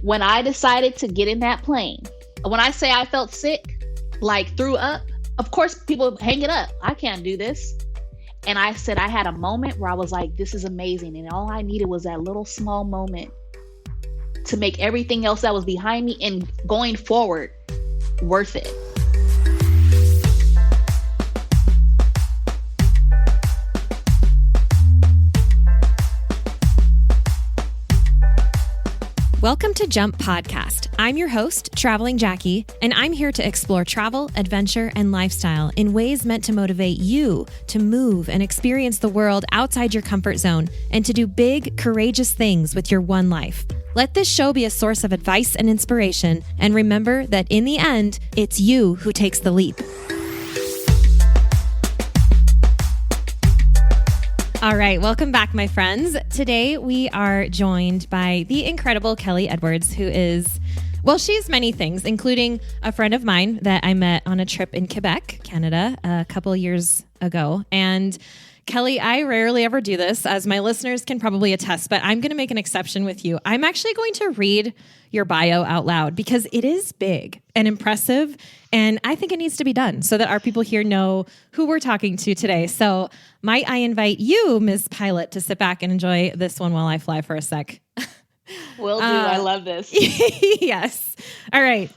When I decided to get in that plane, when I say I felt sick, like threw up, of course people hang it up. I can't do this. And I said I had a moment where I was like, this is amazing. And all I needed was that little small moment to make everything else that was behind me and going forward worth it. Welcome to Jump Podcast. I'm your host, Traveling Jackie, and I'm here to explore travel, adventure, and lifestyle in ways meant to motivate you to move and experience the world outside your comfort zone and to do big, courageous things with your one life. Let this show be a source of advice and inspiration, and remember that in the end, it's you who takes the leap. All right, welcome back, my friends. Today we are joined by the incredible Kellee Edwards, who is, well, she's many things, including a friend of mine that I met on a trip in Quebec, Canada, a couple years ago. And Kellee, I rarely ever do this, as my listeners can probably attest, but I'm going to make an exception with you. I'm actually going to read your bio out loud because it is big and impressive, and I think it needs to be done so that our people here know who we're talking to today. So might I invite you, Ms. Pilot, to sit back and enjoy this one while I fly for a sec? Will do. I love this. Yes. All right.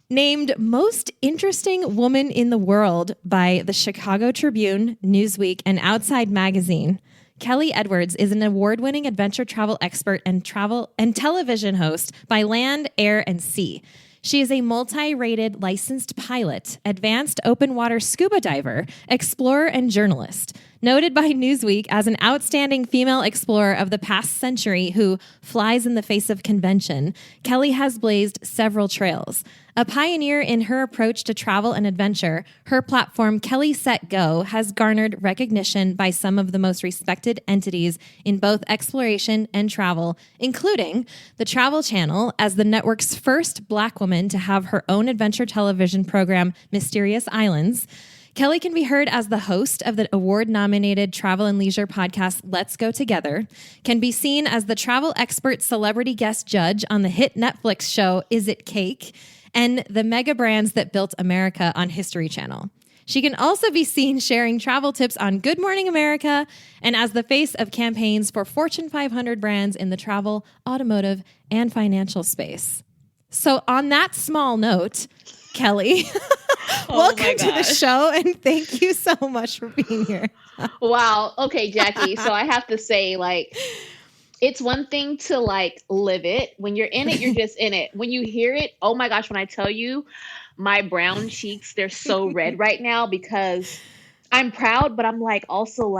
Named Most Interesting Woman in the World by the Chicago Tribune, Newsweek, and Outside Magazine, Kellee Edwards is an award-winning adventure travel expert and travel and television host by land, air, and sea. She is a multi-rated licensed pilot, advanced open water scuba diver, explorer, and journalist. Noted by Newsweek as an outstanding female explorer of the past century who flies in the face of convention, Kellee has blazed several trails. A pioneer in her approach to travel and adventure, her platform, Kellee Set Go, has garnered recognition by some of the most respected entities in both exploration and travel, including the Travel Channel as the network's first Black woman to have her own adventure television program, Mysterious Islands. Kellee can be heard as the host of the award-nominated travel and leisure podcast Let's Go Together, can be seen as the travel expert celebrity guest judge on the hit Netflix show Is It Cake?, and the mega brands that built America on History Channel. She can also be seen sharing travel tips on Good Morning America and as the face of campaigns for Fortune 500 brands in the travel, automotive, and financial space. So on that small note, Kellee, welcome to the show, and thank you so much for being here. Wow. Okay, Jackie. So I have to say, it's one thing to live it. When you're in it, you're just in it. When you hear it, oh my gosh, when I tell you my brown cheeks, they're so red right now because I'm proud, but I'm also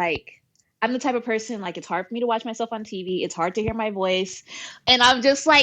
I'm the type of person, it's hard for me to watch myself on TV. It's hard to hear my voice. And I'm just oh my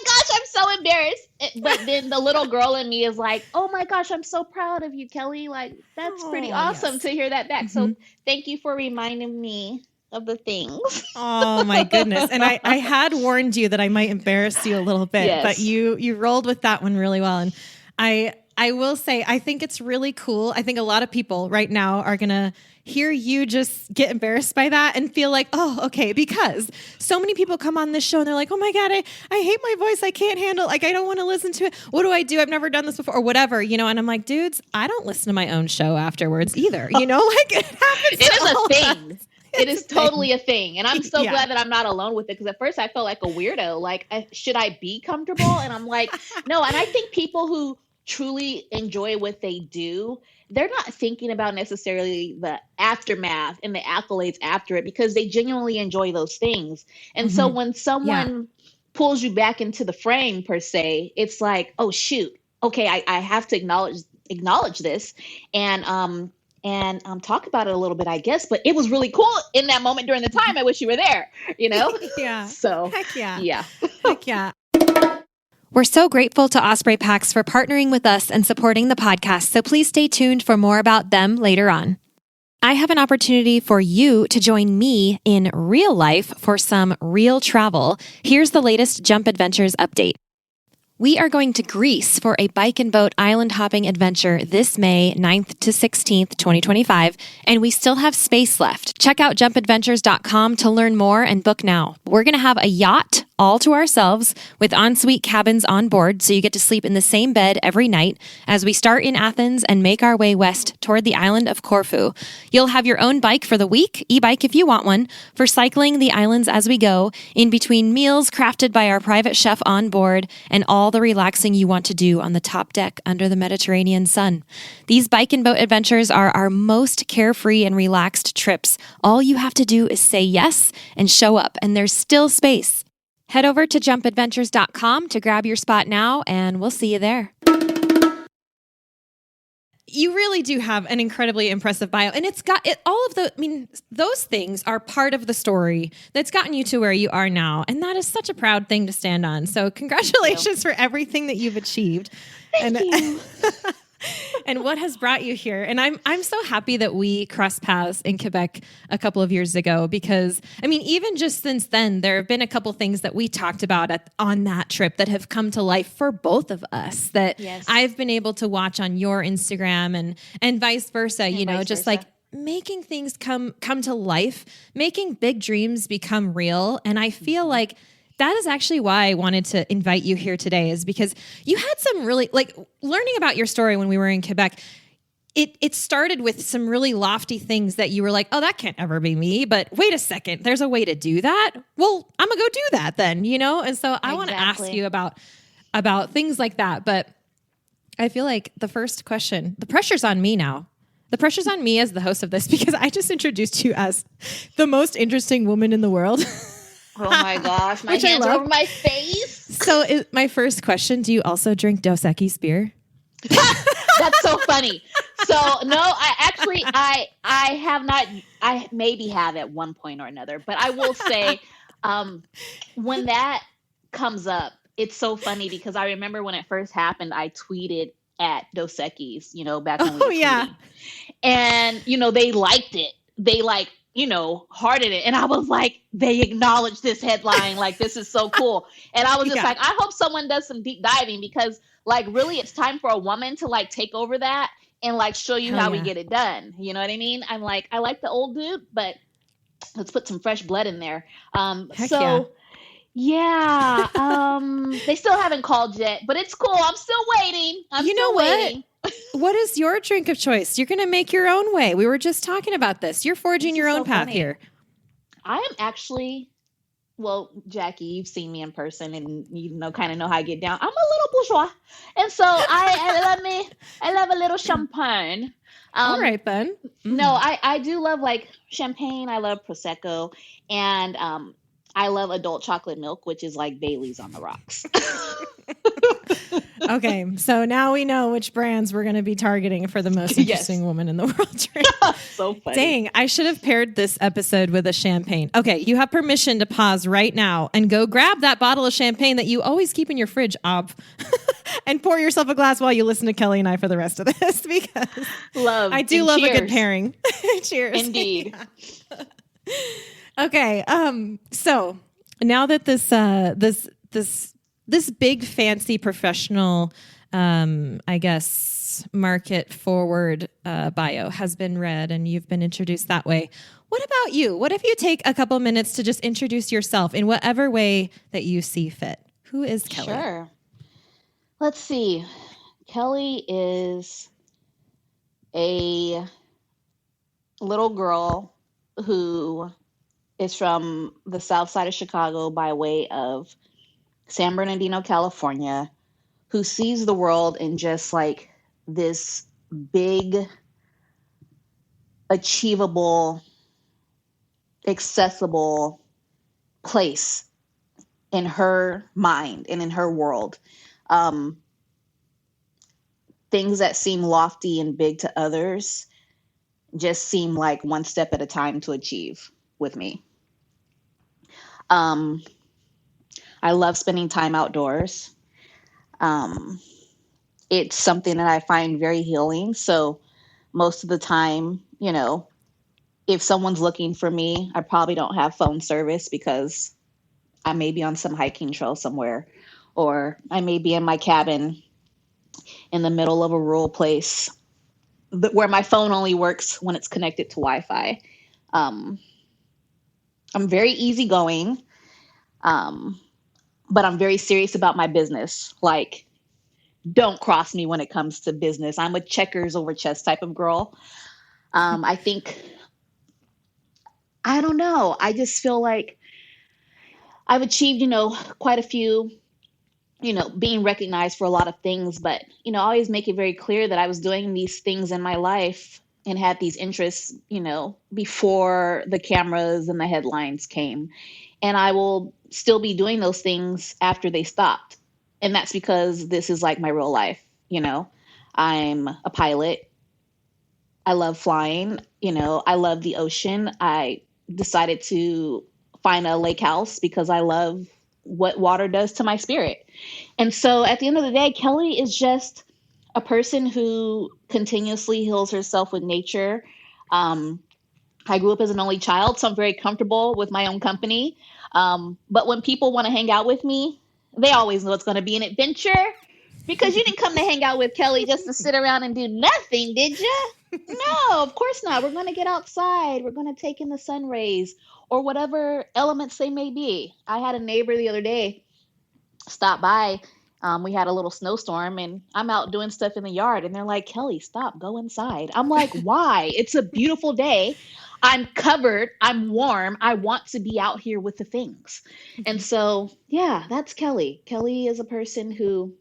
gosh, I'm so embarrassed. But then the little girl in me is oh my gosh, I'm so proud of you, Kellee. That's pretty awesome to hear that back. Mm-hmm. So thank you for reminding me of the things. Oh my goodness. And I had warned you that I might embarrass you a little bit, yes. But you rolled with that one really well. And I will say, I think it's really cool. I think a lot of people right now are going to hear you just get embarrassed by that and feel oh, okay. Because so many people come on this show and they're oh my God, I hate my voice. I can't handle, I don't want to listen to it. What do I do? I've never done this before or whatever, and I'm dudes, I don't listen to my own show afterwards either. It happens. It is a thing. It is totally a thing. And I'm so glad that I'm not alone with it. Because at first I felt like a weirdo. Should I be comfortable? And I'm no. And I think people who truly enjoy what they do, they're not thinking about necessarily the aftermath and the accolades after it because they genuinely enjoy those things. And so when someone pulls you back into the frame per se, it's oh shoot, okay, I have to acknowledge this and talk about it a little bit, I guess. But it was really cool in that moment during the time. I wish you were there, Yeah. So heck yeah. Yeah. Heck yeah. We're so grateful to Osprey Packs for partnering with us and supporting the podcast, so please stay tuned for more about them later on. I have an opportunity for you to join me in real life for some real travel. Here's the latest Jump Adventures update. We are going to Greece for a bike and boat island hopping adventure this May 9th to 16th, 2025, and we still have space left. Check out jumpadventures.com to learn more and book now. We're going to have a yacht all to ourselves with ensuite cabins on board, so you get to sleep in the same bed every night as we start in Athens and make our way west toward the island of Corfu. You'll have your own bike for the week, e-bike if you want one, for cycling the islands as we go, in between meals crafted by our private chef on board, and all the relaxing you want to do on the top deck under the Mediterranean sun. These bike and boat adventures are our most carefree and relaxed trips. All you have to do is say yes and show up, and there's still space. Head over to jumpadventures.com to grab your spot now, and we'll see you there. You really do have an incredibly impressive bio, and it's got it, all of the, I mean, those things are part of the story that's gotten you to where you are now, and that is such a proud thing to stand on. So congratulations for everything that you've achieved. Thank you. And what has brought you here. And I'm so happy that we crossed paths in Quebec a couple of years ago, because, I mean, even just since then, there have been a couple things that we talked about on that trip that have come to life for both of us that I've been able to watch on your Instagram and vice versa, like making things come to life, making big dreams become real. And I feel like that is actually why I wanted to invite you here today, is because you had some really, like, learning about your story when we were in Quebec, it started with some really lofty things that you were like, oh, that can't ever be me. But wait a second, there's a way to do that. Well, I'm going to go do that then, And so I want to ask you about things like that. But I feel like the first question, the pressure's on me now. The pressure's on me as the host of this, because I just introduced you as the most interesting woman in the world. Oh my gosh, my hands are over my face. So my first question, do you also drink Dos Equis beer? That's so funny. So no, I have not. I maybe have at one point or another, but I will say, when that comes up, it's so funny because I remember when it first happened, I tweeted at Dos Equis, back when we were tweeting. And they liked it. They hearted it. And I was like, they acknowledged this headline. Like, this is so cool. And I was just like, I hope someone does some deep diving, because really it's time for a woman to take over that and show you how we get it done. You know what I mean? I'm like, I like the old dude, but let's put some fresh blood in there. They still haven't called yet, but it's cool. I'm still waiting. Waiting. What is your drink of choice? You're going to make your own way. We were just talking about this. You're forging your own path here. I am actually, Jackie, you've seen me in person and kind of know how I get down. I'm a little bourgeois. And so I love a little champagne. All right, then. No, I do love champagne. I love Prosecco. And I love adult chocolate milk, which is like Bailey's on the rocks. Okay, so now we know which brands we're going to be targeting for the most interesting woman in the world. So funny. Dang, I should have paired this episode with a champagne. Okay, you have permission to pause right now and go grab that bottle of champagne that you always keep in your fridge, and pour yourself a glass while you listen to Kellee and I for the rest of this, because I do love a good pairing. Cheers. Indeed. Okay, so now that this big fancy professional, market forward bio has been read and you've been introduced that way, what about you? What if you take a couple minutes to just introduce yourself in whatever way that you see fit? Who is Kellee? Sure. Let's see. Kellee is a little girl who is from the south side of Chicago by way of San Bernardino, California, who sees the world in just this big, achievable, accessible place in her mind and in her world. Things that seem lofty and big to others just seem like one step at a time to achieve with me. I love spending time outdoors. It's something that I find very healing. So most of the time, if someone's looking for me, I probably don't have phone service because I may be on some hiking trail somewhere, or I may be in my cabin in the middle of a rural place where my phone only works when it's connected to Wi-Fi. I'm very easygoing. but I'm very serious about my business. Like, don't cross me when it comes to business. I'm a checkers over chess type of girl. I think, I don't know. I just feel like I've achieved, quite a few, being recognized for a lot of things, but, I always make it very clear that I was doing these things in my life and had these interests, before the cameras and the headlines came. And I will still be doing those things after they stopped. And that's because this is like my real life, I'm a pilot. I love flying, I love the ocean. I decided to find a lake house because I love what water does to my spirit. And so at the end of the day, Kellee is just a person who continuously heals herself with nature. Um, I grew up as an only child, so I'm very comfortable with my own company. But when people want to hang out with me, they always know it's going to be an adventure because you didn't come to hang out with Kellee just to sit around and do nothing, did you? No, of course not. We're going to get outside. We're going to take in the sun rays or whatever elements they may be. I had a neighbor the other day stop by. We had a little snowstorm and I'm out doing stuff in the yard and they're like, Kellee, stop, go inside. I'm like, why? It's a beautiful day. I'm covered. I'm warm. I want to be out here with the things. And so, yeah, that's Kellee. Kellee is a person who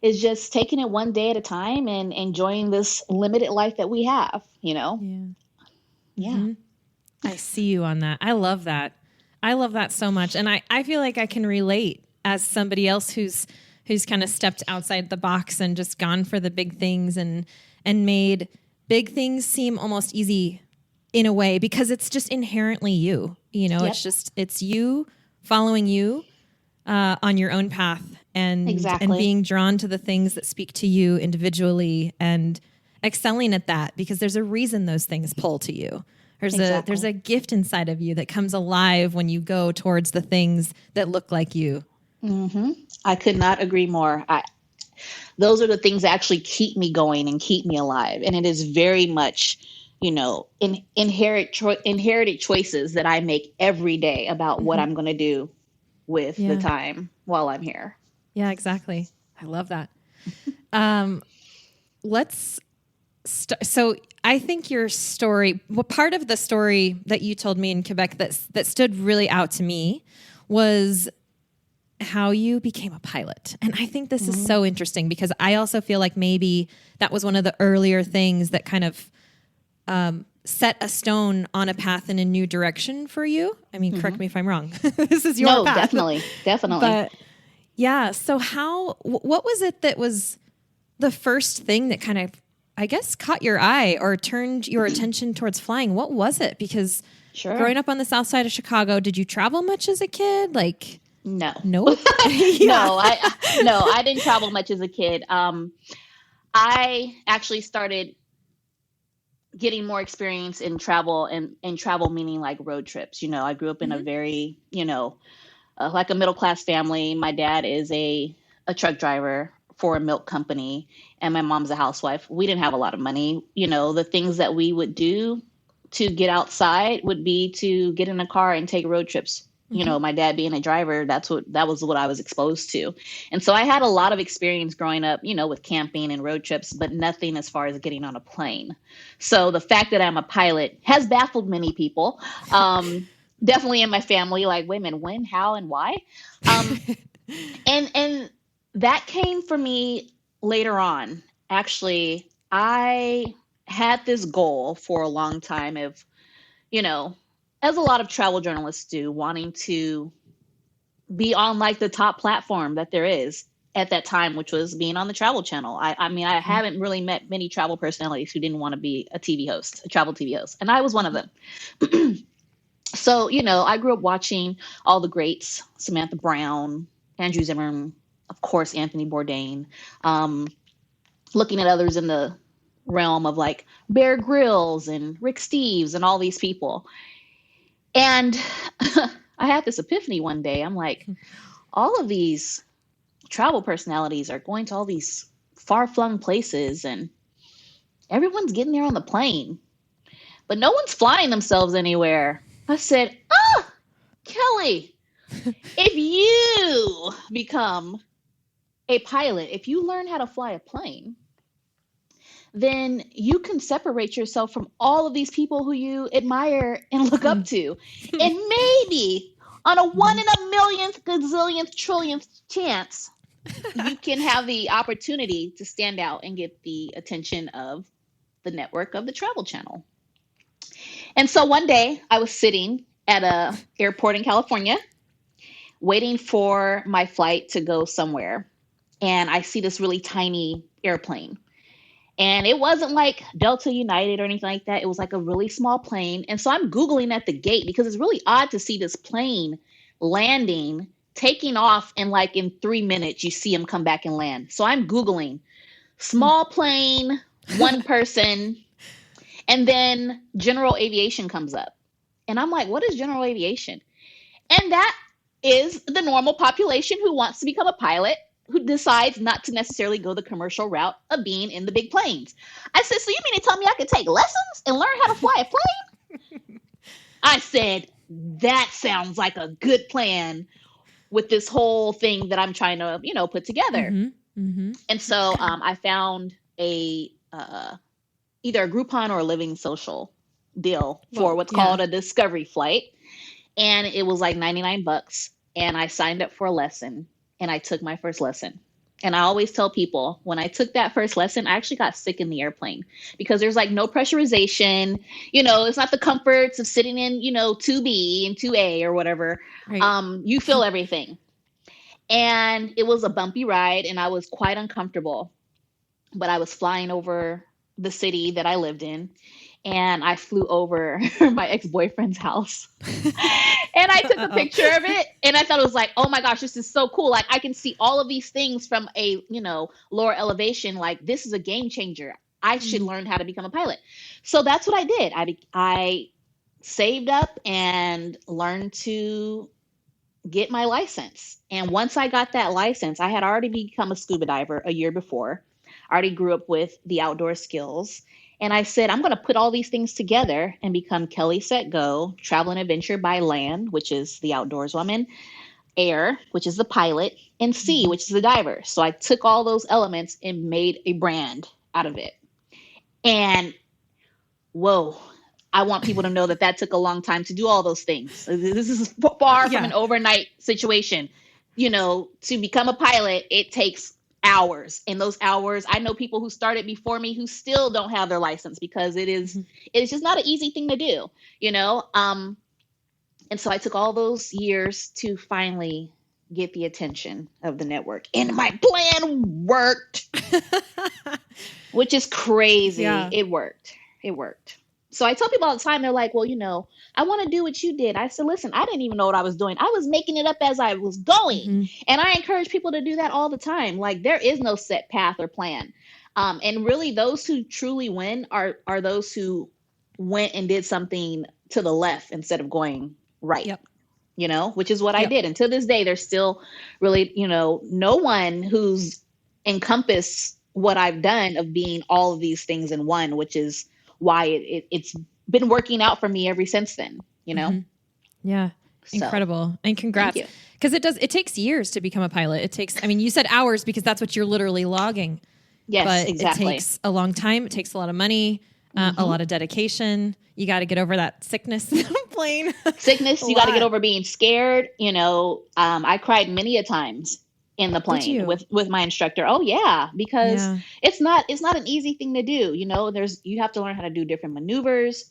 is just taking it one day at a time and enjoying this limited life that we have, Yeah. Yeah. Mm-hmm. I see you on that. I love that. I love that so much. And I feel like I can relate as somebody else who's kind of stepped outside the box and just gone for the big things and made big things seem almost easy in a way because it's just inherently you. Yep. It's you following you on your own path and being drawn to the things that speak to you individually and excelling at that because there's a reason those things pull to you. There's a gift inside of you that comes alive when you go towards the things that look like you. Mm-hmm. I could not agree more. Those are the things that actually keep me going and keep me alive. And it is very much, inherited choices that I make every day about what I'm going to do with the time while I'm here. Yeah, exactly. I love that. So I think your story, part of the story that you told me in Quebec that stood really out to me was how you became a pilot. And I think this is so interesting because I also feel like maybe that was one of the earlier things that kind of set a stone on a path in a new direction for you. I mean, correct me if I'm wrong. This is your path. Definitely. But yeah, so what was it that was the first thing that kind of, I guess, caught your eye or turned your attention towards flying? What was it? Because growing up on the south side of Chicago, did you travel much as a kid? Like, no. Nope. I didn't travel much as a kid. I actually started getting more experience in travel and travel meaning like road trips. I grew up in a very, like a middle-class family. My dad is a truck driver for a milk company and my mom's a housewife. We didn't have a lot of money. The things that we would do to get outside would be to get in a car and take road trips. My dad being a driver, that was what I was exposed to. And so I had a lot of experience growing up, with camping and road trips, but nothing as far as getting on a plane. So the fact that I'm a pilot has baffled many people. Definitely in my family, like, wait a minute, when, how, and why? And that came for me later on. Actually, I had this goal for a long time of, as a lot of travel journalists do, wanting to be on like the top platform that there is at that time, which was being on the Travel Channel. I mean, I haven't really met many travel personalities who didn't want to be a travel TV host. And I was one of them. So, I grew up watching all the greats, Samantha Brown, Andrew Zimmern, of course, Anthony Bourdain, looking at others in the realm of like Bear Grylls and Rick Steves and all these people. And I had this epiphany one day. I'm like, all of these travel personalities are going to all these far-flung places and everyone's getting there on the plane, but no one's flying themselves anywhere. I said, Kellee, if you become a pilot, if you learn how to fly a plane, then you can separate yourself from all of these people who you admire and look up to. And maybe on a 1 in a millionth, gazillionth, trillionth chance, you can have the opportunity to stand out and get the attention of the network of the Travel Channel. And so one day I was sitting at a airport in California waiting for my flight to go somewhere. And I see this really tiny airplane. And it wasn't like Delta United or anything like that. It was like a really small plane. And so I'm Googling at the gate because it's really odd to see this plane landing, taking off, and like in 3 minutes, you see him come back and land. So I'm Googling small plane, one person, and then general aviation comes up. And I'm like, what is general aviation? And that is the normal population who wants to become a pilot, who decides not to necessarily go the commercial route of being in the big planes. I said, so you mean to tell me I could take lessons and learn how to fly a plane? I said, that sounds like a good plan with this whole thing that I'm trying to, put together. And so I found a either a Groupon or a Living Social deal for what's called a discovery flight. And it was like $99. And I signed up for a lesson. And I took my first lesson. And I always tell people, when I took that first lesson, I actually got sick in the airplane because there's like no pressurization. It's not the comforts of sitting in, 2B and 2A or whatever. Right. You feel everything. And it was a bumpy ride and I was quite uncomfortable. But I was flying over the city that I lived in. And I flew over my ex-boyfriend's house and I took a picture of it. And I thought it was like, oh my gosh, this is so cool. Like I can see all of these things from a, lower elevation. Like this is a game changer. I should learn how to become a pilot. So that's what I did. I saved up and learned to get my license. And once I got that license, I had already become a scuba diver a year before. I already grew up with the outdoor skills. And I said, I'm going to put all these things together and become Kellee Set Go, travel and adventure by land, which is the outdoors woman, air, which is the pilot, and sea, which is the diver. So I took all those elements and made a brand out of it. And whoa, I want people to know that took a long time to do all those things. This is far from an overnight situation. To become a pilot, it takes hours. And those hours, I know people who started before me who still don't have their license because it's just not an easy thing to do, and so I took all those years to finally get the attention of the network, and my plan worked, which is crazy. It worked. So I tell people all the time, they're like, well, I want to do what you did. I said, listen, I didn't even know what I was doing. I was making it up as I was going. And I encourage people to do that all the time. Like there is no set path or plan. And really those who truly win are those who went and did something to the left instead of going right, which is what I did. And to this day, there's still really, no one who's encompassed what I've done of being all of these things in one, which is why it's been working out for me ever since then, Yeah. So, incredible. And congrats. Because it takes years to become a pilot. You said hours because that's what you're literally logging. Yes, but exactly. It takes a long time. It takes a lot of money, a lot of dedication. You got to get over that sickness on a plane. You got to get over being scared. I cried many a times in the plane with my instructor. Oh yeah. Because it's not an easy thing to do. You have to learn how to do different maneuvers,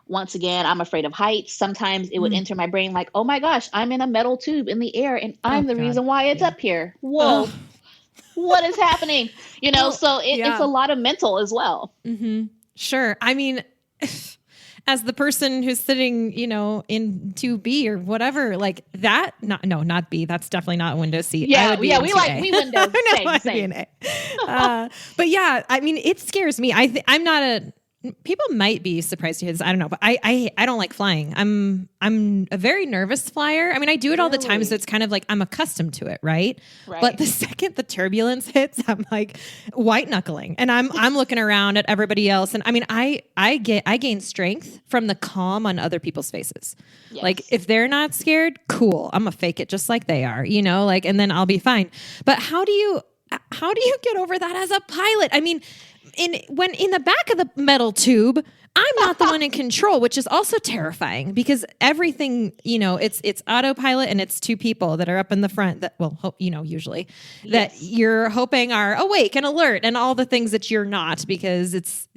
Once again, I'm afraid of heights. Sometimes it would enter my brain like, oh my gosh, I'm in a metal tube in the air and I'm the reason why it's up here. Whoa, what is happening? So it's a lot of mental as well. Sure. As the person who's sitting, in 2B or whatever, like that, not B. That's definitely not a window seat. Yeah, we windows. Same. But yeah, it scares me. I'm not people might be surprised to hear this. I don't know, but I don't like flying. I'm a very nervous flyer. I mean, I do it all the time, so it's kind of like I'm accustomed to it, right? But the second the turbulence hits, I'm like white knuckling, and I'm looking around at everybody else, and I mean, I gain strength from the calm on other people's faces. Yes. Like if they're not scared, cool, I'm gonna fake it just like they are, like, and then I'll be fine. But how do you get over that as a pilot? I mean, in the back of the metal tube, I'm not the one in control, which is also terrifying because everything, it's autopilot and it's two people that are up in the front that, usually that you're hoping are awake and alert and all the things that you're not, because it's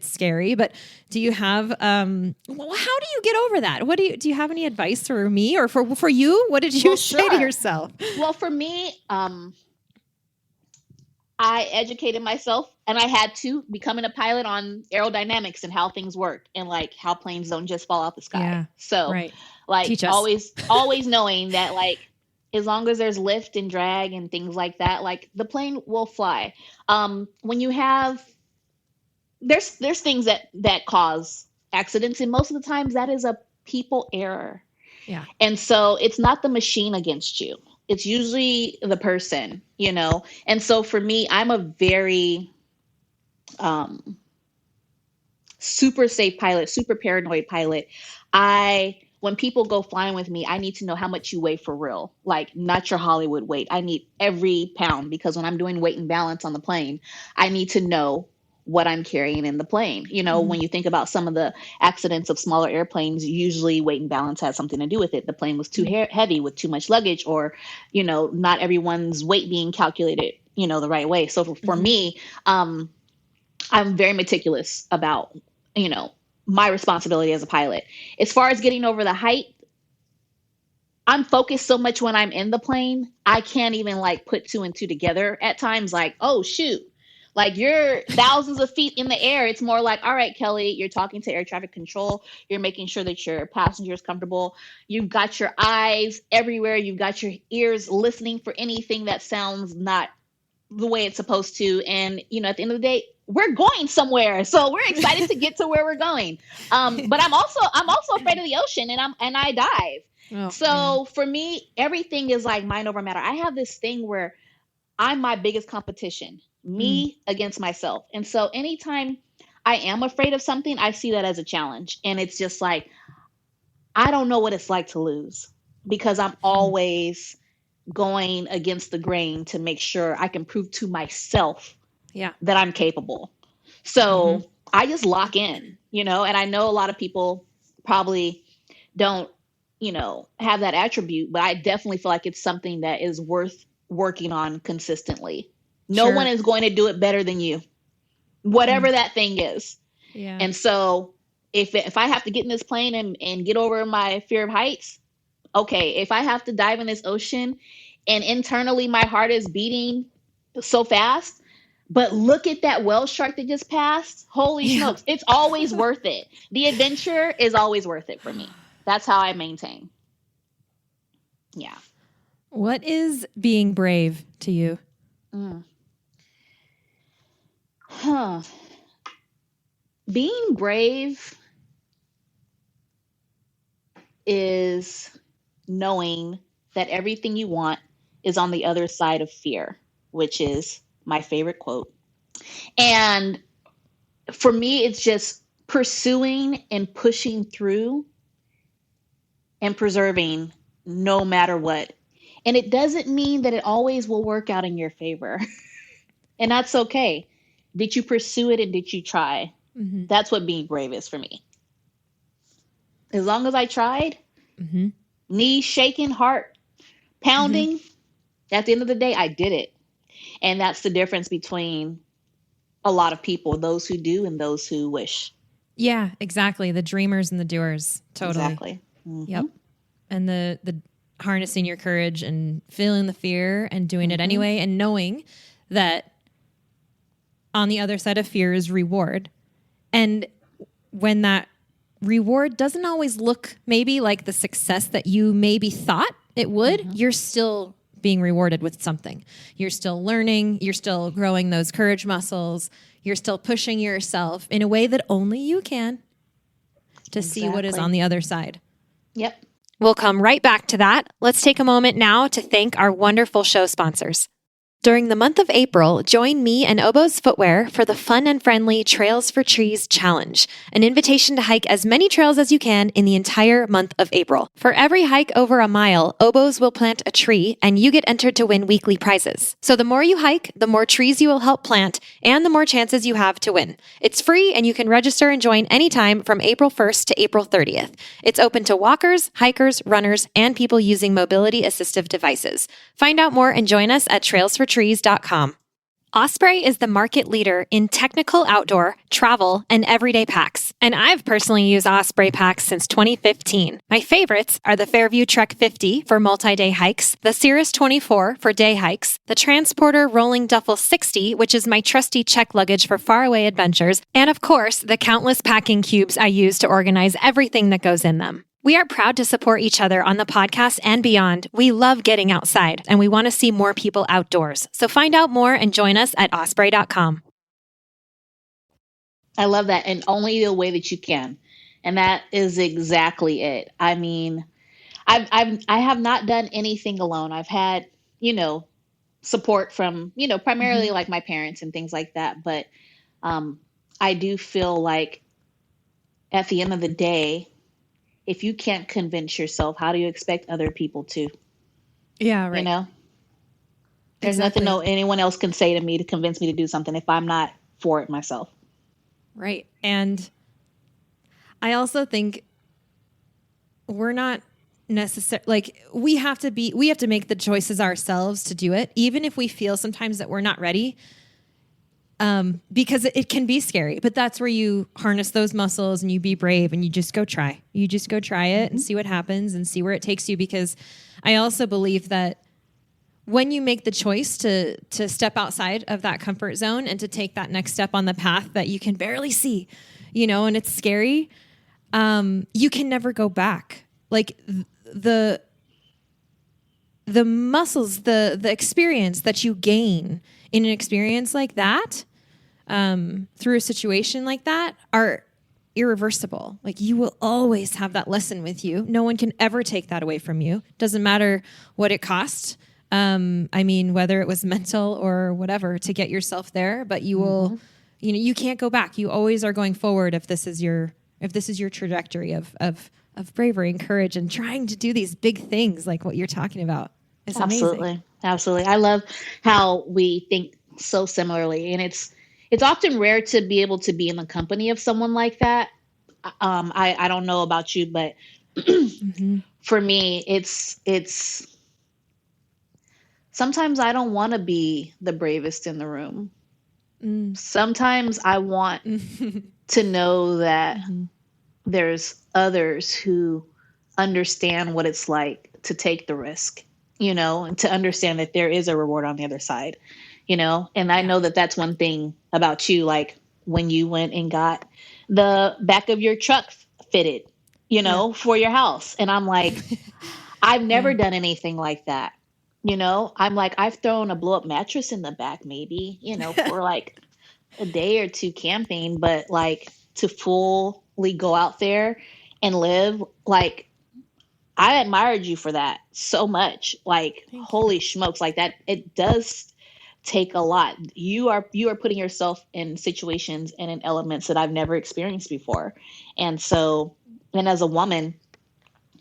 scary. But do you have, how do you get over that? Do you have any advice for me or for you? What did you say to yourself? Well, for me, I educated myself, and I had to, becoming a pilot, on aerodynamics and how things work and like how planes don't just fall out the sky. Yeah, so like always knowing that like as long as there's lift and drag and things like that, like the plane will fly. When you have there's things that cause accidents, and most of the times that is a people error. Yeah. And so it's not the machine against you. It's usually the person, And so for me, I'm a very super safe pilot, super paranoid pilot. When people go flying with me, I need to know how much you weigh for real, like not your Hollywood weight. I need every pound, because when I'm doing weight and balance on the plane, I need to know what I'm carrying in the plane. When you think about some of the accidents of smaller airplanes, usually weight and balance has something to do with it. The plane was too heavy with too much luggage, or, not everyone's weight being calculated, the right way. So for me, I'm very meticulous about, my responsibility as a pilot. As far as getting over the height, I'm focused so much when I'm in the plane, I can't even like put two and two together at times. Like, oh shoot, like you're thousands of feet in the air. It's more like, all right, Kellee, you're talking to air traffic control. You're making sure that your passenger is comfortable. You've got your eyes everywhere. You've got your ears listening for anything that sounds not the way it's supposed to. And, at the end of the day, we're going somewhere. So we're excited to get to where we're going. But I'm also afraid of the ocean, and I dive. Oh, so for me, everything is like mind over matter. I have this thing where I'm my biggest competition, me against myself. And so anytime I am afraid of something, I see that as a challenge. And it's just like, I don't know what it's like to lose, because I'm always going against the grain to make sure I can prove to myself that I'm capable. So I just lock in, and I know a lot of people probably don't, have that attribute, but I definitely feel like it's something that is worth working on consistently. No one is going to do it better than you, whatever that thing is. Yeah. And so if I have to get in this plane and get over my fear of heights, okay, if I have to dive in this ocean and internally my heart is beating so fast, but look at that whale shark that just passed. Holy smokes. It's always worth it. The adventure is always worth it for me. That's how I maintain. Yeah. What is being brave to you? Being brave is knowing that everything you want is on the other side of fear, which is my favorite quote. And for me, it's just pursuing and pushing through and preserving no matter what. And it doesn't mean that it always will work out in your favor. And that's okay. Did you pursue it and did you try? Mm-hmm. That's what being brave is for me. As long as I tried, knees shaking, heart pounding, at the end of the day, I did it. And that's the difference between a lot of people, those who do and those who wish. Yeah, exactly. The dreamers and the doers. Totally. Exactly. Yep. And the harnessing your courage and feeling the fear and doing it anyway, and knowing that on the other side of fear is reward. And when that reward doesn't always look maybe like the success that you maybe thought it would, you're still being rewarded with something. You're still learning. You're still growing those courage muscles. You're still pushing yourself in a way that only you can to see what is on the other side. Yep. We'll come right back to that. Let's take a moment now to thank our wonderful show sponsors. During the month of April, join me and Obo's Footwear for the fun and friendly Trails for Trees Challenge, an invitation to hike as many trails as you can in the entire month of April. For every hike over a mile, Obo's will plant a tree, and you get entered to win weekly prizes. So the more you hike, the more trees you will help plant, and the more chances you have to win. It's free, and you can register and join anytime from April 1st to April 30th. It's open to walkers, hikers, runners, and people using mobility assistive devices. Find out more and join us at trailsfortrees.com. Osprey is the market leader in technical outdoor, travel, and everyday packs. And I've personally used Osprey packs since 2015. My favorites are the Fairview Trek 50 for multi-day hikes, the Cirrus 24 for day hikes, the Transporter Rolling Duffel 60, which is my trusty check luggage for faraway adventures, and of course, the countless packing cubes I use to organize everything that goes in them. We are proud to support each other on the podcast and beyond. We love getting outside, and we want to see more people outdoors. So find out more and join us at osprey.com. I love that. And only the way that you can. And that is exactly it. I mean, I have not done anything alone. I've had, support from, primarily like my parents and things like that. But I do feel like at the end of the day, if you can't convince yourself, how do you expect other people to? Yeah, right. There's nothing anyone else can say to me to convince me to do something if I'm not for it myself. Right. And I also think we're not necessarily, we have to make the choices ourselves to do it, even if we feel sometimes that we're not ready. Because it can be scary, but that's where you harness those muscles and you be brave and you just go try. You just go try it and see what happens and see where it takes you. Because I also believe that when you make the choice to step outside of that comfort zone and to take that next step on the path that you can barely see, and it's scary, you can never go back. Like the muscles, the experience that you gain in an experience like that, through a situation like that, are irreversible. Like, you will always have that lesson with you. No one can ever take that away from you. Doesn't matter what it cost. Whether it was mental or whatever to get yourself there, but you will, you can't go back. You always are going forward if this is your trajectory of bravery and courage and trying to do these big things like what you're talking about. It's amazing. Absolutely. I love how we think so similarly, and it's often rare to be able to be in the company of someone like that. I don't know about you, but for me, it's sometimes I don't want to be the bravest in the room. Sometimes I want to know that there's others who understand what it's like to take the risk, and to understand that there is a reward on the other side, and I know that that's one thing about you, like when you went and got the back of your truck fitted, for your house. And I'm like, I've never done anything like that. I'm like, I've thrown a blow up mattress in the back, maybe, for like a day or two camping, but like to fully go out there and live, like, I admired you for that so much. Like, holy smokes, like that, it does take a lot. You are putting yourself in situations and in elements that I've never experienced before. And so, and as a woman,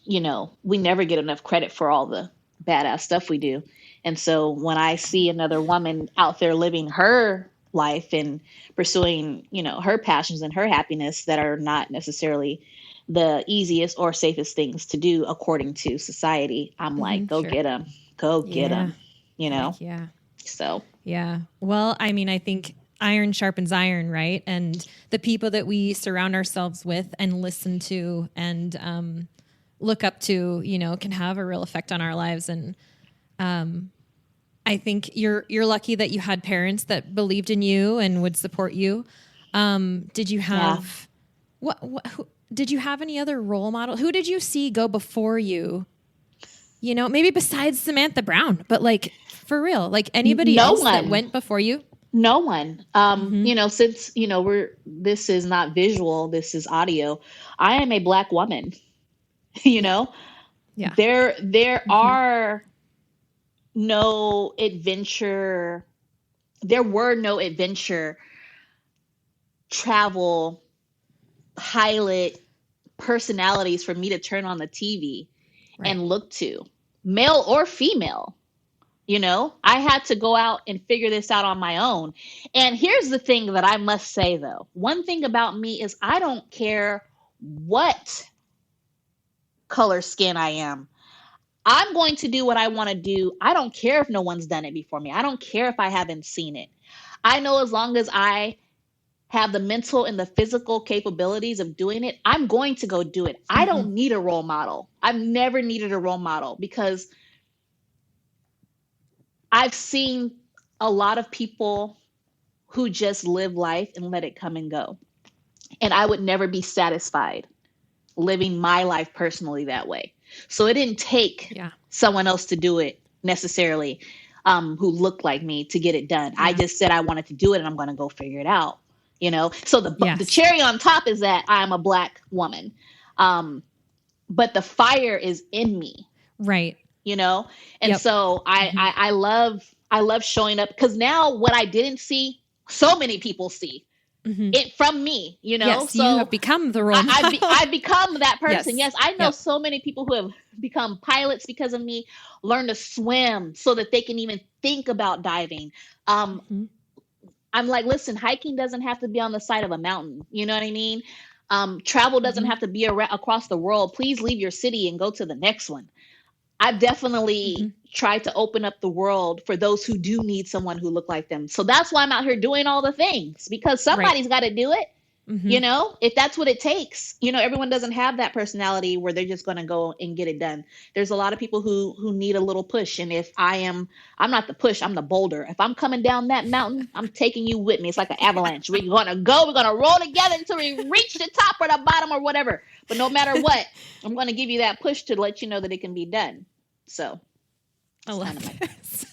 we never get enough credit for all the badass stuff we do. And so when I see another woman out there living her life and pursuing, her passions and her happiness that are not necessarily the easiest or safest things to do according to society, I'm like, go get them, get them, Yeah. So, yeah. Well, I think iron sharpens iron, right? And the people that we surround ourselves with and listen to and look up to, can have a real effect on our lives. And I think you're lucky that you had parents that believed in you and would support you. Did you have did you have any other role model? Who did you see go before you? Maybe besides Samantha Brown, but like for real, like anybody else that went before you? No one. Since, this is not visual, this is audio. I am a Black woman, you Yeah. know, Yeah. there are no adventure, there were no adventure, travel, pilot personalities for me to turn on the TV Right. and look to, male or female. I had to go out and figure this out on my own. And here's the thing that I must say, though. One thing about me is I don't care what color skin I am. I'm going to do what I want to do. I don't care if no one's done it before me. I don't care if I haven't seen it. I know as long as I have the mental and the physical capabilities of doing it, I'm going to go do it. I don't need a role model. I've never needed a role model because I've seen a lot of people who just live life and let it come and go. And I would never be satisfied living my life personally that way. So it didn't take someone else to do it necessarily, who looked like me to get it done. I just said I wanted to do it and I'm going to go figure it out. So the cherry on top is that I'm a Black woman. But the fire is in me. Right. And so I love showing up, because now what I didn't see, so many people see it from me, Yes, so you have become the role model. I've become that person. Yes. Yes, I know so many people who have become pilots because of me, learn to swim so that they can even think about diving. I'm like, listen, hiking doesn't have to be on the side of a mountain. You know what I mean? Travel doesn't have to be across the world. Please leave your city and go to the next one. I've definitely tried to open up the world for those who do need someone who look like them. So that's why I'm out here doing all the things, because somebody's got to do it. If that's what it takes. Everyone doesn't have that personality where they're just going to go and get it done. There's a lot of people who need a little push. And if I'm not the push, I'm the boulder. If I'm coming down that mountain, I'm taking you with me. It's like an avalanche. We're going to roll together until we reach the top or the bottom or whatever. But no matter what, I'm going to give you that push to let you know that it can be done. So I love this.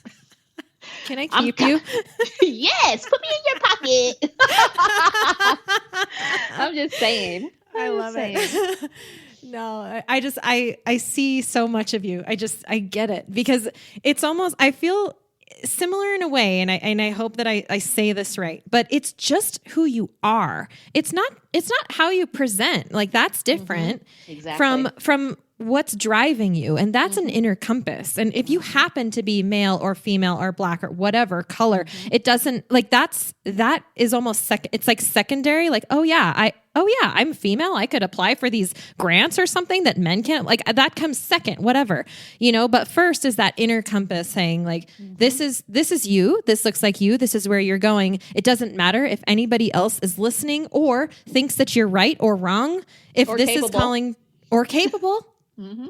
Can I keep you? Yes, put me in your pocket. I'm just saying. I love it. No, I see so much of you. I get it, because it's almost, I feel similar in a way. And I hope that I say this right, but it's just who you are. It's not how you present. Like, that's different from what's driving you. And that's an inner compass. And if you happen to be male or female or Black or whatever color, it doesn't, like, that is almost it's like secondary. Like, I'm female. I could apply for these grants or something that men can't, like, that comes second, whatever, but first is that inner compass saying, like, this is you, this looks like you, this is where you're going. It doesn't matter if anybody else is listening or thinks that you're right or wrong. If this is calling, or capable,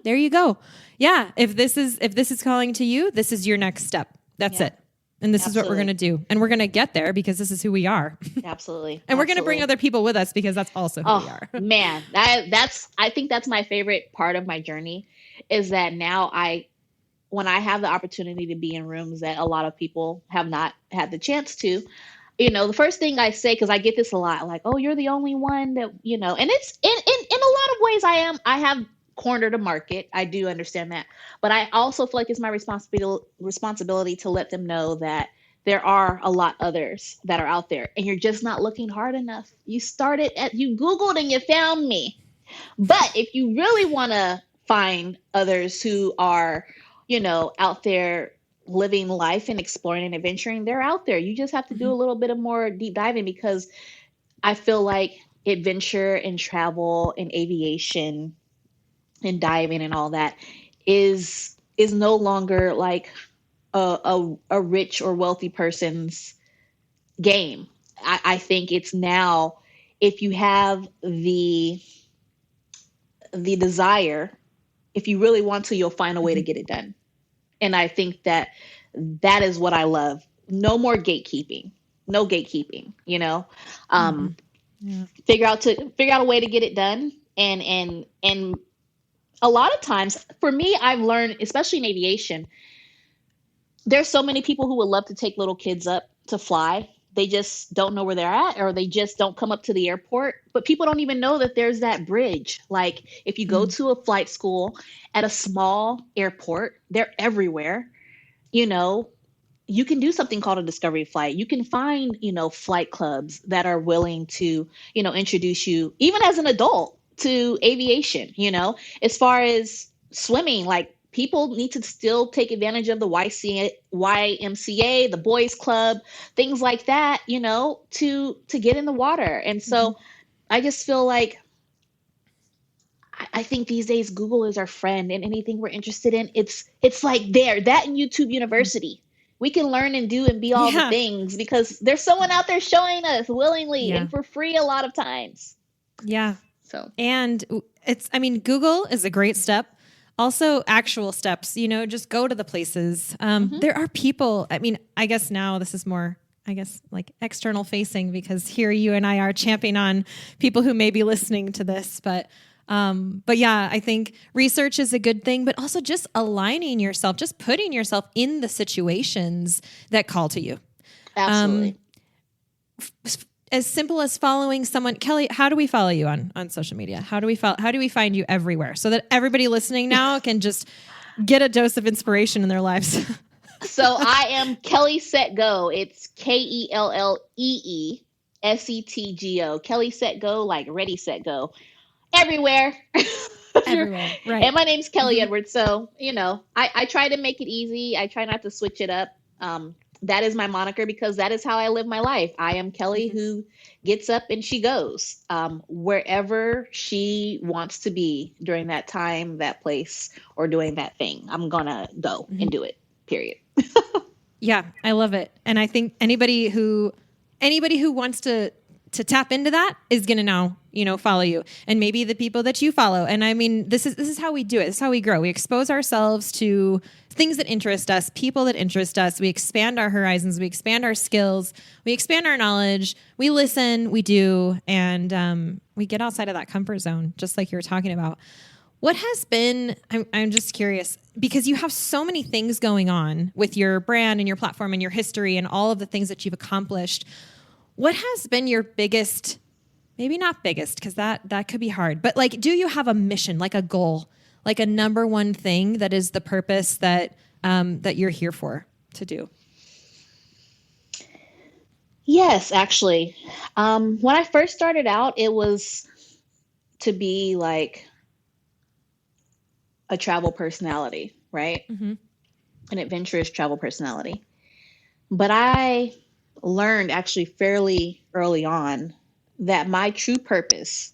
there you go. Yeah. If this is calling to you, this is your next step. That's it. And this is what we're going to do. And we're going to get there because this is who we are. Absolutely. And we're going to bring other people with us because that's also who we are. Man, I think that's my favorite part of my journey, is that now when I have the opportunity to be in rooms that a lot of people have not had the chance to, the first thing I say, because I get this a lot, like, oh, you're the only one that, and it's in a lot of ways I have cornered a market. I do understand that. But I also feel like it's my responsibility to let them know that there are a lot others that are out there, and you're just not looking hard enough. You Googled and you found me. But if you really want to find others who are, out there living life and exploring and adventuring, they're out there. You just have to do a little bit of more deep diving, because I feel like adventure and travel and aviation and diving and all that is no longer like a rich or wealthy person's game. I think it's now, if you have the desire, if you really want to, you'll find a way to get it done. And I think that is what I love. No more gatekeeping. No gatekeeping, Figure out a way to get it done. And a lot of times, for me, I've learned, especially in aviation, there's so many people who would love to take little kids up to fly, they just don't know where they're at, or they just don't come up to the airport. But people don't even know that there's that bridge. Like if you go to a flight school at a small airport, they're everywhere. You know, you can do something called a discovery flight. You can find, flight clubs that are willing to, introduce you, even as an adult, to aviation. As far as swimming, like people need to still take advantage of the YMCA, the boys club, things like that, to get in the water. And so I just feel like I think these days Google is our friend, and anything we're interested in, it's like that and YouTube University. We can learn and do and be all the things because there's someone out there showing us willingly and for free a lot of times. Yeah. So, and Google is a great step. Also actual steps, just go to the places. There are people, I guess now this is more, like external facing, because here you and I are champing on people who may be listening to this, but yeah, I think research is a good thing, but also just aligning yourself, just putting yourself in the situations that call to you. Absolutely. As simple as following someone. Kellee, how do we follow you on social media? How do we find you everywhere so that everybody listening now can just get a dose of inspiration in their lives? So I am Kellee Set Go. It's KELLEESETGO. Kellee Set Go, like ready, set, go. Everywhere. Everywhere, right. And my name's Kellee Edwards. So, I try to make it easy. I try not to switch it up. That is my moniker because that is how I live my life. I am Kellee who gets up and she goes wherever she wants to be during that time, that place, or doing that thing. I'm going to go and do it, period. Yeah, I love it. And I think anybody who wants to tap into that is going to now, follow you, and maybe the people that you follow. And this is how we do it. This is how we grow. We expose ourselves to things that interest us, people that interest us. We expand our horizons. We expand our skills. We expand our knowledge. We listen, we do, and we get outside of that comfort zone, just like you were talking about. What has been, I'm just curious, because you have so many things going on with your brand and your platform and your history and all of the things that you've accomplished. What has been your biggest, maybe not biggest, because that could be hard, but like, do you have a mission, like a goal, like a number one thing that is the purpose that you're here for to do? Yes, actually. When I first started out, it was to be like a travel personality, right? An adventurous travel personality. But I learned actually fairly early on that my true purpose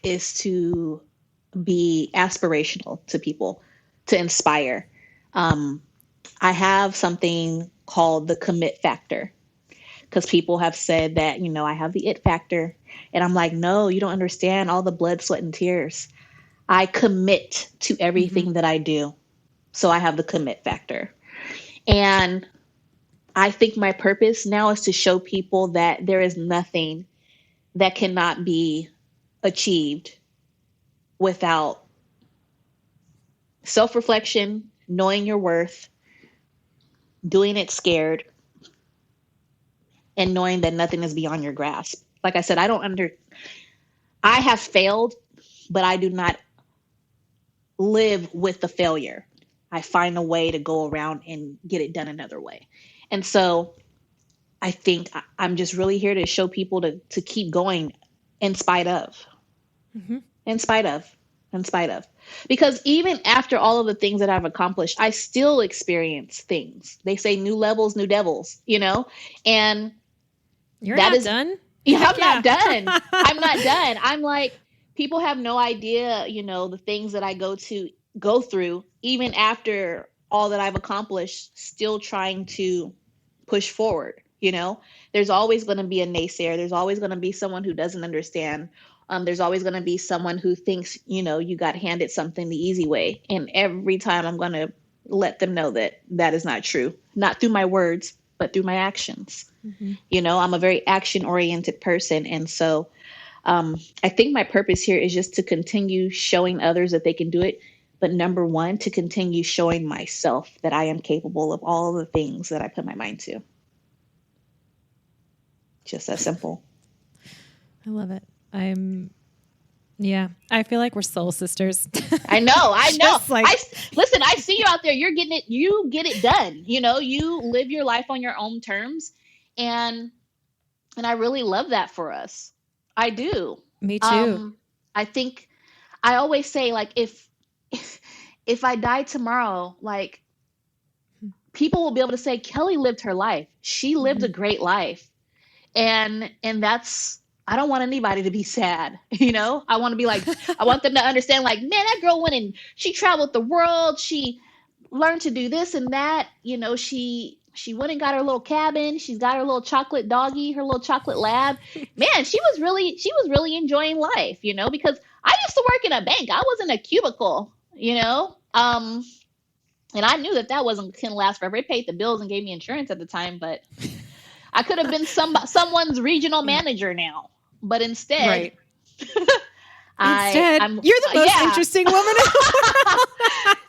is to be aspirational to people, to inspire. I have something called the commit factor, because people have said that, I have the it factor. And I'm like, no, you don't understand all the blood, sweat, and tears. I commit to everything that I do. So I have the commit factor. And I think my purpose now is to show people that there is nothing that cannot be achieved without self-reflection, knowing your worth, doing it scared, and knowing that nothing is beyond your grasp. Like I said, I have failed, but I do not live with the failure. I find a way to go around and get it done another way. And so I think I'm just really here to show people to keep going in spite of, in spite of, because even after all of the things that I've accomplished, I still experience things. They say new levels, new devils, and you're not done. Yeah, I'm not done. I'm not done. I'm like, people have no idea, the things that I go through, even after all that I've accomplished, still trying to push forward. There's always going to be a naysayer. There's always going to be someone who doesn't understand. There's always going to be someone who thinks, you got handed something the easy way. And every time I'm going to let them know that that is not true, not through my words, but through my actions. I'm a very action oriented person. And so I think my purpose here is just to continue showing others that they can do it. But number one, to continue showing myself that I am capable of all the things that I put my mind to. Just that simple. I love it. I feel like we're soul sisters. I know. Like, Listen, I see you out there. You get it done. You live your life on your own terms. And I really love that for us. I do. Me too. I think I always say, like, if I die tomorrow, like, people will be able to say Kellee lived her life. She lived a great life. And that's, I don't want anybody to be sad. I want to be like, I want them to understand, like, man, that girl went and she traveled the world. She learned to do this and that. She went and got her little cabin. She's got her little chocolate doggy, her little chocolate lab. Man, she was really enjoying life, because I used to work in a bank. I was in a cubicle, and I knew that wasn't going to last forever. It paid the bills and gave me insurance at the time, but I could have been someone's regional manager now. But instead, right. You're the most interesting woman in the world.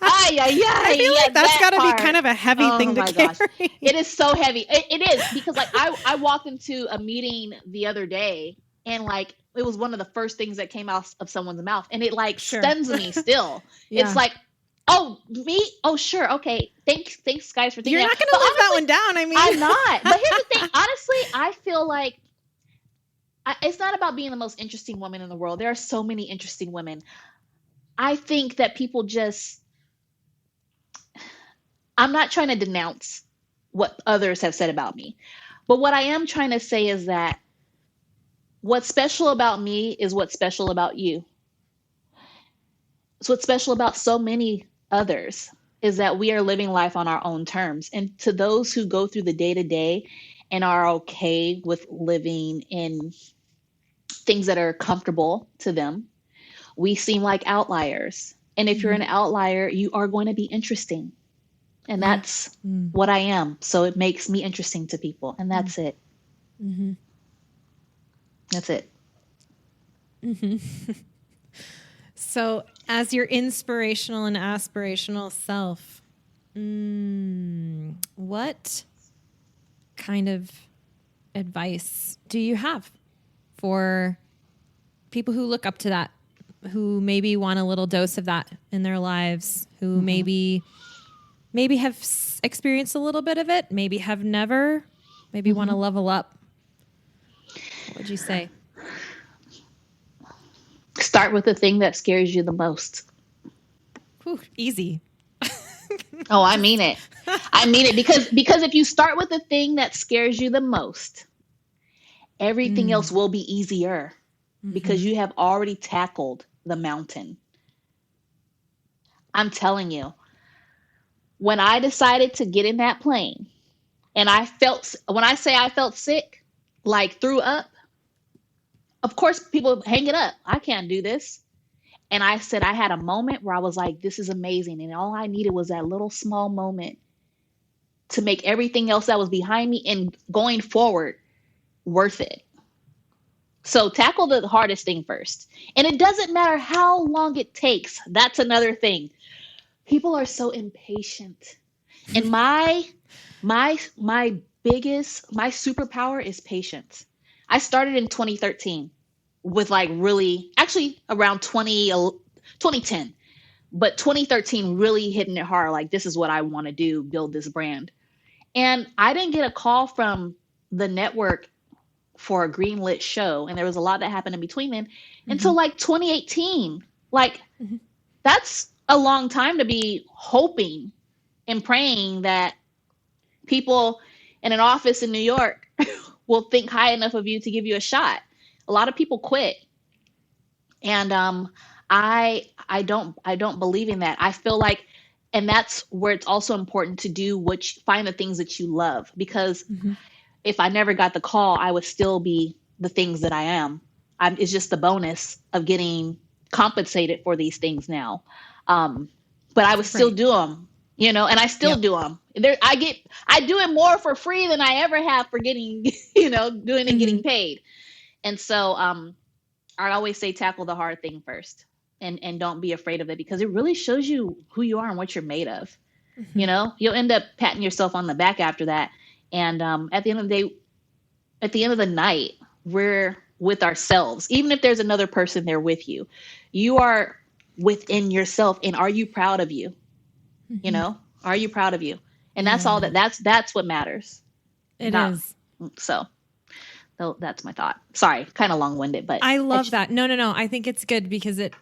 I feel like that's got to be kind of a heavy thing to carry. Gosh. It is so heavy. It is, because, like, I walked into a meeting the other day, and, like, it was one of the first things that came out of someone's mouth, and it, like, stuns me still. It's like, oh, me? Oh, sure. Okay. Thanks guys for thinking. You're not going to live that one down. I mean, I'm not. But here's the thing. Honestly, I feel like it's not about being the most interesting woman in the world. There are so many interesting women. I think that people just, I'm not trying to denounce what others have said about me, but what I am trying to say is that what's special about me is what's special about you. So what's special about so many others is that we are living life on our own terms. And to those who go through the day-to-day and are okay with living in things that are comfortable to them, we seem like outliers. And if you're an outlier, you are going to be interesting. And that's what I am. So it makes me interesting to people. And that's it. Mm-hmm. That's it. Mm-hmm. So as your inspirational and aspirational self, what kind of advice do you have for people who look up to that, who maybe want a little dose of that in their lives, who maybe have experienced a little bit of it, maybe have never, maybe want to level up? What would you say? Start with the thing that scares you the most. Whew, easy. Oh, I mean it. I mean it because if you start with the thing that scares you the most, everything else will be easier because you have already tackled the mountain. I'm telling you, when I decided to get in that plane and when I say I felt sick, like threw up, of course, people hang it up. I can't do this. And I said, I had a moment where I was like, this is amazing. And all I needed was that little small moment to make everything else that was behind me and going forward worth it. So tackle the hardest thing first. And it doesn't matter how long it takes. That's another thing. People are so impatient. And my superpower is patience. I started in 2013 with actually around 2010, but 2013 really hitting it hard. Like, this is what I want to do, build this brand. And I didn't get a call from the network for a greenlit show. And there was a lot that happened in between then until like 2018. Like, that's a long time to be hoping and praying that people in an office in New York will think high enough of you to give you a shot. A lot of people quit. And I don't believe in that. I feel like, and that's where it's also important to find the things that you love, because if I never got the call, I would still be the things that I am. It's just the bonus of getting compensated for these things now. But I would still do them, and I still do them. I do it more for free than I ever have for getting, doing and getting paid. And so I'd always say tackle the hard thing first and don't be afraid of it, because it really shows you who you are and what you're made of. You'll end up patting yourself on the back after that. And at the end of the day, at the end of the night, we're with ourselves. Even if there's another person there with you, you are within yourself. And are you proud of you? You know, are you proud of you? And that's all that's what matters. It is. So that's my thought. Sorry, kind of long winded, but I love that. No. I think it's good because it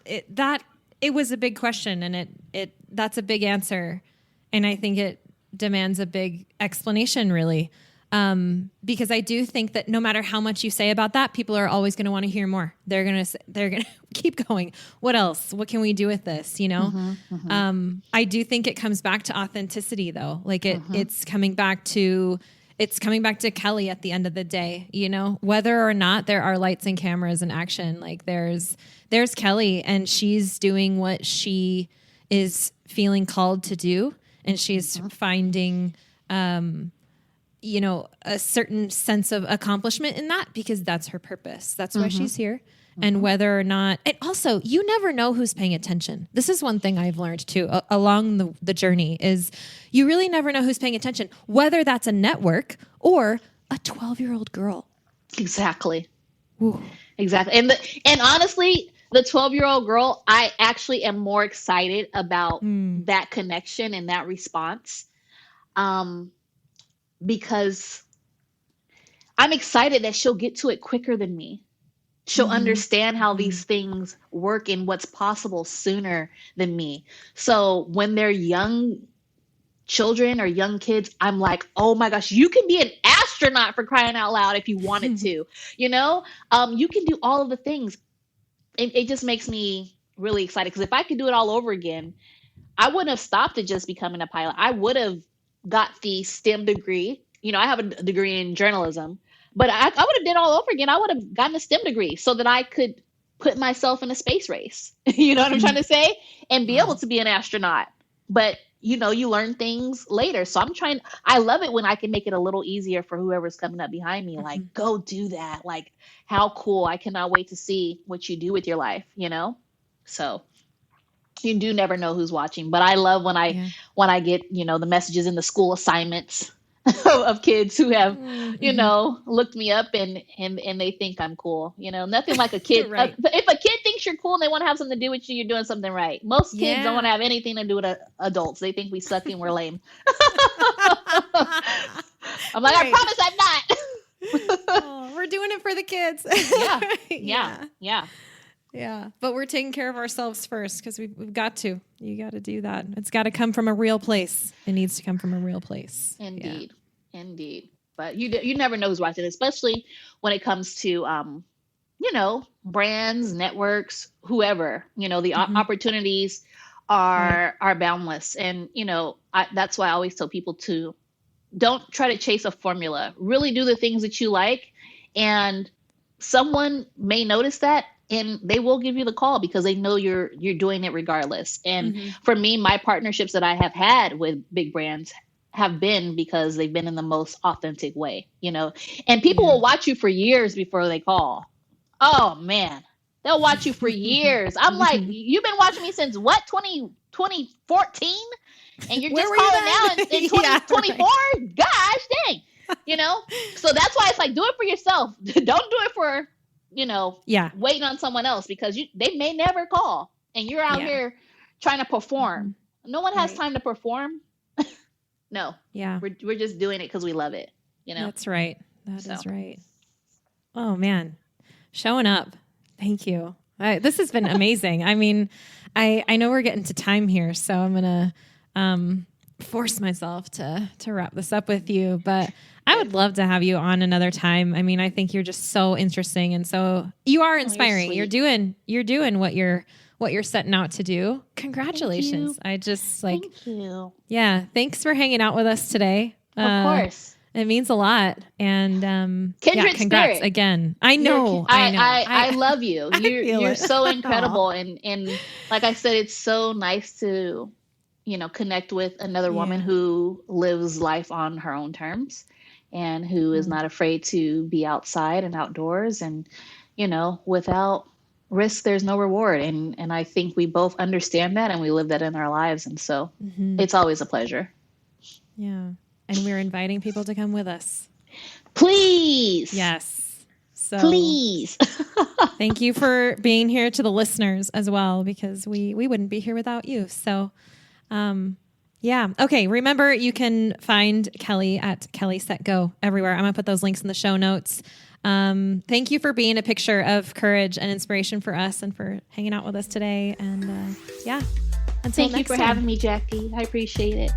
was a big question, and that's a big answer. And I think it demands a big explanation, really. Because I do think that no matter how much you say about that, people are always going to want to hear more. They're going to keep going. What else? What can we do with this? You know? I do think it comes back to authenticity, though. Like it's coming back to Kellee at the end of the day, you know, whether or not there are lights and cameras and action. Like there's Kellee, and she's doing what she is feeling called to do. And she's finding, you know, a certain sense of accomplishment in that, because that's her purpose. That's why she's here. And whether or not, and also you never know who's paying attention. This is one thing I've learned too, along the journey, is you really never know who's paying attention, whether that's a network or a 12-year-old girl. Exactly. Ooh. Exactly. And honestly, the 12-year-old girl, I actually am more excited about that connection and that response. Because I'm excited that she'll get to it quicker than me. She'll understand how these things work and what's possible sooner than me. So when they're young children or young kids, I'm like, oh my gosh, you can be an astronaut, for crying out loud, if you wanted to, you know, you can do all of the things. It just makes me really excited, because if I could do it all over again, I wouldn't have stopped at just becoming a pilot. I would have got the STEM degree. You know, I have a degree in journalism, but I would have did all over again. I would have gotten a STEM degree so that I could put myself in a space race. You know what I'm trying to say? And be able to be an astronaut. But, you know, you learn things later. So I love it when I can make it a little easier for whoever's coming up behind me. Like, go do that. Like, how cool. I cannot wait to see what you do with your life, you know? So you do never know who's watching, but I love when I get, you know, the messages in the school assignments of kids who have, you know, looked me up and they think I'm cool. You know, nothing like a kid. Right. If a kid thinks you're cool and they want to have something to do with you, you're doing something right. Most kids don't want to have anything to do with adults. They think we suck and we're lame. I'm like, I promise I'm not. Oh, we're doing it for the kids. Yeah. But we're taking care of ourselves first, because we've got to. You got to do that. It's got to come from a real place. It needs to come from a real place. Indeed. But you never know who's watching, especially when it comes to, you know, brands, networks, whoever. You know, the opportunities are boundless. And, you know, that's why I always tell people to don't try to chase a formula. Really do the things that you like. And someone may notice that, and they will give you the call, because they know you're doing it regardless. And for me, my partnerships that I have had with big brands have been because they've been in the most authentic way, you know, and people will watch you for years before they call. Oh man, they'll watch you for years. I'm like, you've been watching me since what, 2014? And you're just calling now in 2024? Right. Gosh dang. You know? So that's why it's like, do it for yourself. Don't do it for, you know, waiting on someone else, because they may never call and you're out here trying to perform. No one has time to perform. No. Yeah. We're just doing it because we love it. You know? That's right. That is right. Oh man. Showing up. Thank you. This has been amazing. I mean, I know we're getting to time here, so I'm going to force myself to wrap this up with you, but I would love to have you on another time. I mean, I think you're just so interesting, and so you are inspiring. You're doing what you're setting out to do. Congratulations. I just thank you. Yeah. Thanks for hanging out with us today. Of course. It means a lot. And Kindred congrats spirit. Again. I know. I love you. You're so incredible. And like I said, it's so nice to, you know, connect with another woman who lives life on her own terms and who is not afraid to be outside and outdoors. And, you know, without risk, there's no reward. And I think we both understand that and we live that in our lives. And so it's always a pleasure. Yeah. And we're inviting people to come with us. Please. Yes. So please. thank you for being here to the listeners as well, because we wouldn't be here without you. So, yeah. Okay. Remember, you can find Kellee at Kellee Set Go everywhere. I'm going to put those links in the show notes. Thank you for being a picture of courage and inspiration for us and for hanging out with us today. And yeah, until Thank you for time. having me, Jackie. I appreciate it.